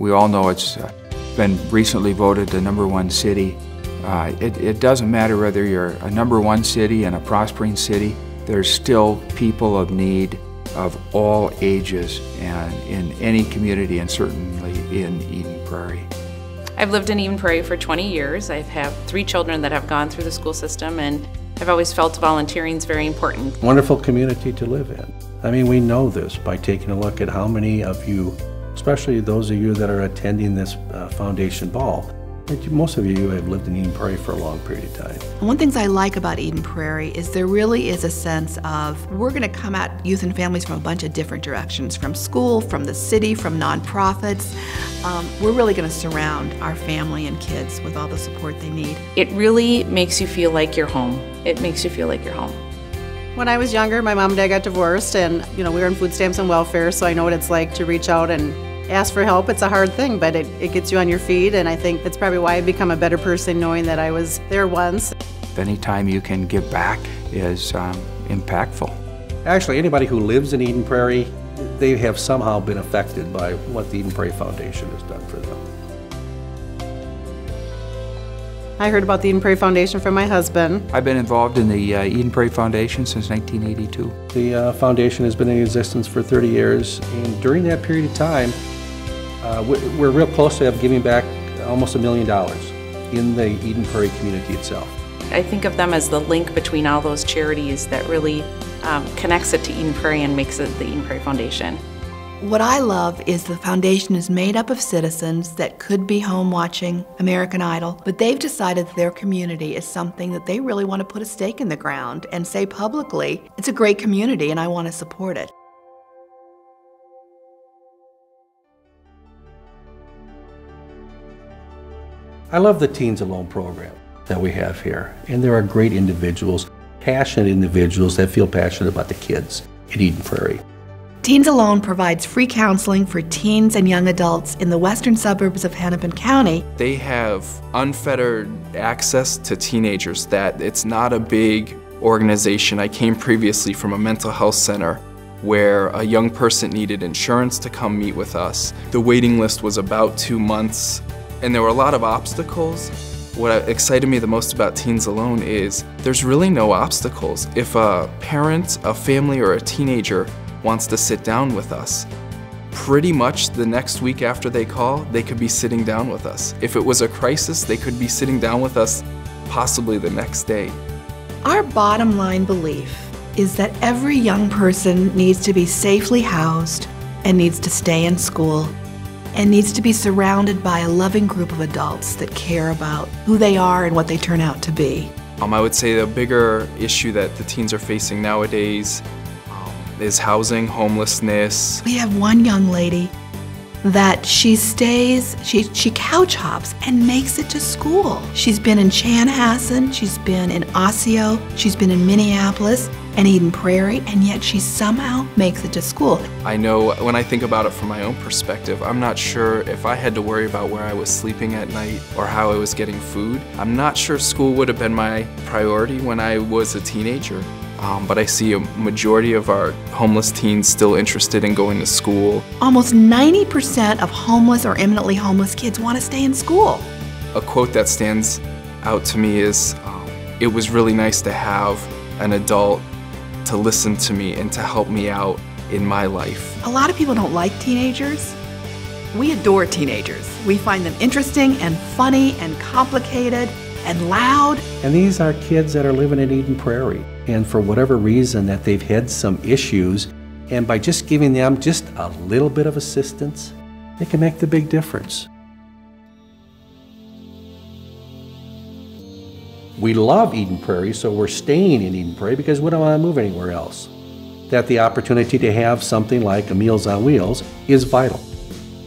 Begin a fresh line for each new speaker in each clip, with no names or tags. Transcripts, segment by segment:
We all know it's been recently voted the #1 city. It doesn't matter whether you're a #1 city and a prospering city, there's still people of need of all ages and in any community, and certainly in Eden Prairie.
I've lived in Eden Prairie for 20 years. I have 3 children that have gone through the school system, and I've always felt volunteering is very important.
Wonderful community to live in. I mean, we know this by taking a look at how many of you, especially those of you that are attending this foundation ball, most of you have lived in Eden Prairie for a long period of time.
One of the things I like about Eden Prairie is there really is a sense of we're going to come at youth and families from a bunch of different directions, from school, from the city, from nonprofits. We're really going to surround our family and kids with all the support they need.
It really makes you feel like you're home. It makes you feel like you're home.
When I was younger, my mom and dad got divorced, and we were on food stamps and welfare, so I know what it's like to reach out and ask for help. It's a hard thing, but it gets you on your feet, and I think that's probably why I've become a better person knowing that I was there once.
Anytime you can give back is impactful.
Actually, anybody who lives in Eden Prairie, they have somehow been affected by what the Eden Prairie Foundation has done for them.
I heard about the Eden Prairie Foundation from my husband.
I've been involved in the Eden Prairie Foundation since 1982.
The foundation has been in existence for 30 years, and during that period of time, we're real close to giving back almost $1 million in the Eden Prairie community itself.
I think of them as the link between all those charities that really connects it to Eden Prairie and makes it the Eden Prairie Foundation.
What I love is the foundation is made up of citizens that could be home watching American Idol, but they've decided that their community is something that they really want to put a stake in the ground and say publicly, it's a great community and I want to support it.
I love the Teens Alone program that we have here, and there are great individuals, passionate individuals that feel passionate about the kids in Eden Prairie.
Teens Alone provides free counseling for teens and young adults in the western suburbs of Hennepin County.
They have unfettered access to teenagers, that it's not a big organization. I came previously from a mental health center where a young person needed insurance to come meet with us. The waiting list was about 2 months, and there were a lot of obstacles. What excited me the most about Teens Alone is there's really no obstacles. If a parent, a family, or a teenager wants to sit down with us, pretty much the next week after they call, they could be sitting down with us. If it was a crisis, they could be sitting down with us possibly the next day.
Our bottom line belief is that every young person needs to be safely housed and needs to stay in school and needs to be surrounded by a loving group of adults that care about who they are and what they turn out to be.
I would say the bigger issue that the teens are facing nowadays is housing, homelessness.
We have one young lady that she couch hops and makes it to school. She's been in Chanhassen, she's been in Osseo, she's been in Minneapolis and Eden Prairie, and yet she somehow makes it to school.
I know when I think about it from my own perspective, I'm not sure if I had to worry about where I was sleeping at night or how I was getting food. I'm not sure school would have been my priority when I was a teenager. But I see a majority of our homeless teens still interested in going to school.
Almost 90% of homeless or imminently homeless kids want to stay in school.
A quote that stands out to me is, it was really nice to have an adult to listen to me and to help me out in my life.
A lot of people don't like teenagers. We adore teenagers. We find them interesting and funny and complicated and loud.
And these are kids that are living in Eden Prairie, and for whatever reason that they've had some issues, and by just giving them just a little bit of assistance, they can make the big difference. We love Eden Prairie, so we're staying in Eden Prairie because we don't want to move anywhere else. That the opportunity to have something like a Meals on Wheels is vital.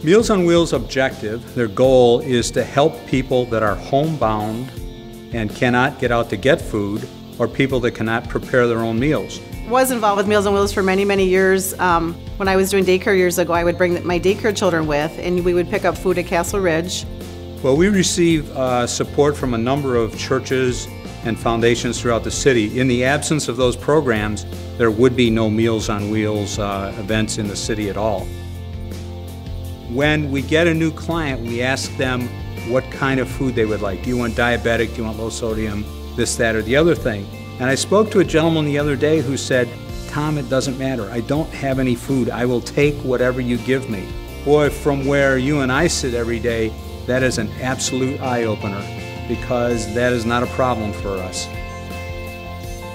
Meals on Wheels' objective, their goal, is to help people that are homebound and cannot get out to get food, or people that cannot prepare their own meals.
I was involved with Meals on Wheels for many, many years. When I was doing daycare years ago, I would bring my daycare children with, and we would pick up food at Castle Ridge.
Well, we receive support from a number of churches and foundations throughout the city. In the absence of those programs, there would be no Meals on Wheels events in the city at all. When we get a new client, we ask them what kind of food they would like. Do you want diabetic? Do you want low sodium? This, that, or the other thing. And I spoke to a gentleman the other day who said, Tom, it doesn't matter. I don't have any food. I will take whatever you give me. Boy, from where you and I sit every day, that is an absolute eye-opener, because that is not a problem for us.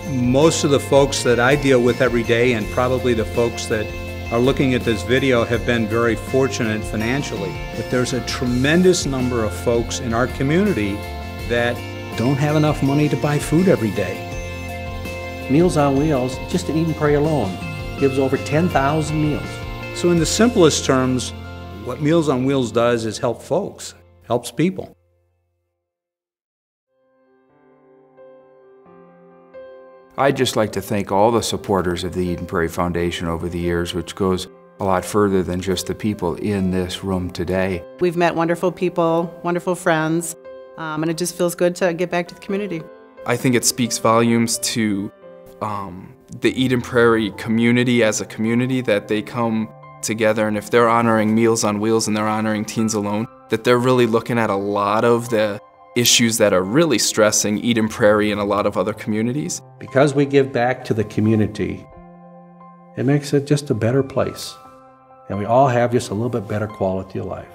Most of the folks that I deal with every day, and probably the folks that are looking at this video, have been very fortunate financially. But there's a tremendous number of folks in our community that don't have enough money to buy food every day.
Meals on Wheels, just in Eat and Pray alone, gives over 10,000 meals.
So in the simplest terms, what Meals on Wheels does is help folks, helps people.
I'd just like to thank all the supporters of the Eat and Pray Foundation over the years, which goes a lot further than just the people in this room today.
We've met wonderful people, wonderful friends, and it just feels good to get back to the community.
I think it speaks volumes to the Eden Prairie community as a community, that they come together, and if they're honoring Meals on Wheels and they're honoring Teens Alone, that they're really looking at a lot of the issues that are really stressing Eden Prairie and a lot of other communities.
Because we give back to the community, it makes it just a better place. And we all have just a little bit better quality of life.